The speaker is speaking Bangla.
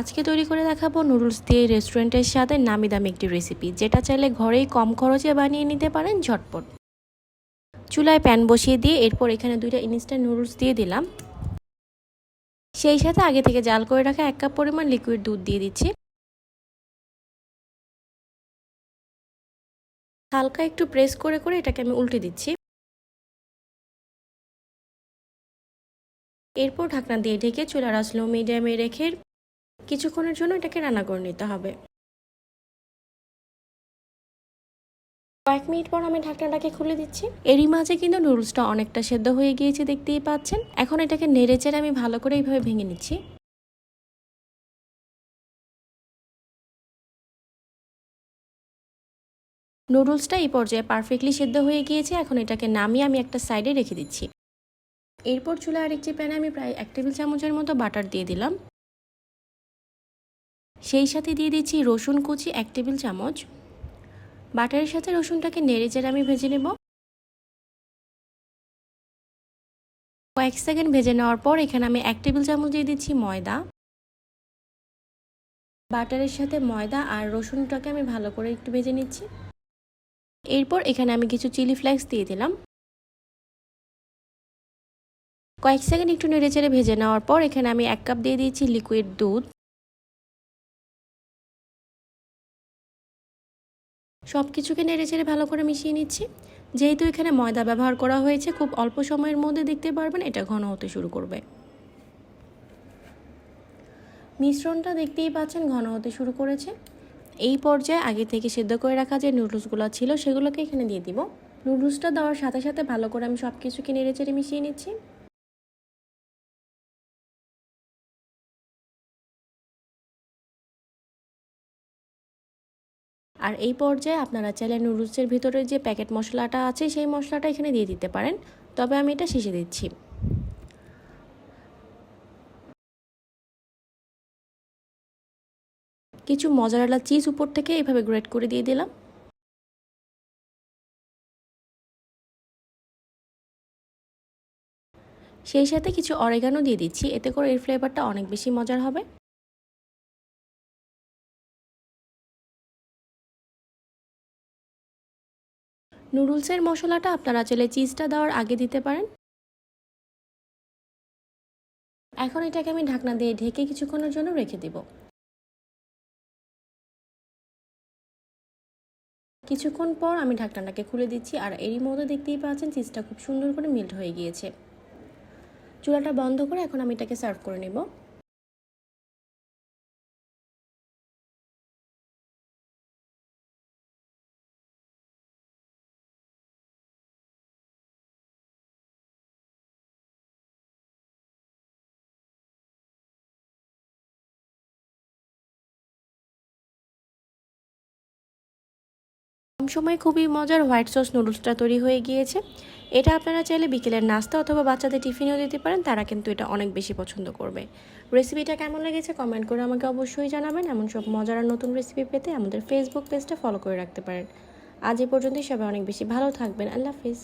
আজকে তৈরি করে দেখাবো নুডলস দিয়ে রেস্টুরেন্টের স্বাদে নামি দামি একটি রেসিপি, যেটা চাইলে ঘরেই কম খরচে বানিয়ে নিতে পারেন ঝটপট। চুলায় প্যান বসিয়ে দিয়ে এরপর এখানে 2টা ইনস্ট্যান্ট নুডলস দিয়ে দিলাম। সেই সাথে আগে থেকে জাল করে রাখা 1 কাপ পরিমাণ লিকুইড দুধ দিয়ে দিচ্ছি। হালকা একটু প্রেস করে করে এটাকে আমি উল্টে দিচ্ছি। এরপর ঢাকনা দিয়ে ঢেকে চুলার আঁচ লো মিডিয়ামে রেখে কিছুক্ষণের জন্য এটাকে রান্না করে নিতে হবে। কয়েক মিনিট পর আমি ঢাকনাটাকে খুলে দিচ্ছি। এরই মাঝে কিন্তু নুডলসটা অনেকটা সেদ্ধ হয়ে গিয়েছে, দেখতেই পাচ্ছেন। এখন এটাকে নেড়ে চেড়ে আমি ভালো করে এইভাবে ভেঙে নিচ্ছি। নুডলসটা এই পর্যায়ে পারফেক্টলি সেদ্ধ হয়ে গিয়েছে। এখন এটাকে নামিয়ে আমি একটা সাইডে রেখে দিচ্ছি। এরপর চুলায় আরেকটি প্যানে আমি প্রায় 1 টেবিল চামচের মতো বাটার দিয়ে দিলাম। সেই সাথে দিয়ে দিচ্ছি রসুন কুচি 1 টেবিল চামচ। বাটারের সাথে রসুনটাকে নেড়ে চেড়ে আমি ভেজে নেব। কয়েক সেকেন্ড ভেজে নেওয়ার পর এখানে আমি 1 টেবিল চামচ দিয়ে দিচ্ছি ময়দা। বাটারের সাথে ময়দা আর রসুনটাকে আমি ভালো করে একটু ভেজে নিচ্ছি। এরপর এখানে আমি কিছু চিলি ফ্লেক্স দিয়ে দিলাম। কয়েক সেকেন্ড একটু নেড়ে চেড়ে ভেজে নেওয়ার পর এখানে আমি 1 কাপ দিয়ে দিয়েছি লিকুইড দুধ। সব কিছুকে নেড়ে চেড়ে ভালো করে মিশিয়ে নিচ্ছি। যেহেতু এখানে ময়দা ব্যবহার করা হয়েছে, খুব অল্প সময়ের মধ্যে দেখতে পারবেন এটা ঘন হতে শুরু করবে। মিশ্রণটা দেখতেই পাচ্ছেন ঘন হতে শুরু করেছে। এই পর্যায়ে আগে থেকে সেদ্ধ করে রাখা যে নুডলসগুলো ছিল সেগুলোকে এখানে দিয়ে দিব। নুডলসটা দেওয়ার সাথে সাথে ভালো করে আমি সব কিছুকে নেড়ে চেড়ে মিশিয়ে নিচ্ছি। আর এই পর্যায়ে আপনারা চাইলে নুডলসের ভিতরে যে প্যাকেট মশলাটা আছে সেই মশলাটা এখানে দিয়ে দিতে পারেন, তবে আমি এটা শেষে দিচ্ছি। কিছু মজারেলা চিজ উপর থেকে এভাবে গ্রেট করে দিয়ে দিলাম। সেই সাথে কিছু অরেগানো দিয়ে দিচ্ছি, এতে করে এর ফ্লেভারটা অনেক বেশি মজার হবে। নুডলসের মশলাটা আপনারা চাইলে চিজটা দেওয়ার আগে দিতে পারেন। এখন এটাকে আমি ঢাকনা দিয়ে ঢেকে কিছুক্ষণের জন্য রেখে দেব। কিছুক্ষণ পর আমি ঢাকনাটাকে খুলে দিচ্ছি, আর এরই মধ্যে দেখতেই পাচ্ছেন চিজটা খুব সুন্দর করে মেল্ট হয়ে গিয়েছে। চুলাটা বন্ধ করে এখন আমি এটাকে সার্ভ করে নেব। কম সময়ে খুবই মজার হোয়াইট সস নুডলসটা তৈরি হয়ে গিয়েছে। এটা আপনারা চাইলে বিকেলের নাস্তা অথবা বাচ্চাদের টিফিনেও দিতে পারেন, তারা কিন্তু এটা অনেক বেশি পছন্দ করবে। রেসিপিটা কেমন লেগেছে কমেন্ট করে আমাকে অবশ্যই জানাবেন। এমন সব মজার আর নতুন রেসিপি পেতে আমাদের ফেসবুক পেজটা ফলো করে রাখতে পারেন। আজ এ পর্যন্তই, সবাই অনেক বেশি ভালো থাকবেন। আল্লাহ হাফিজ।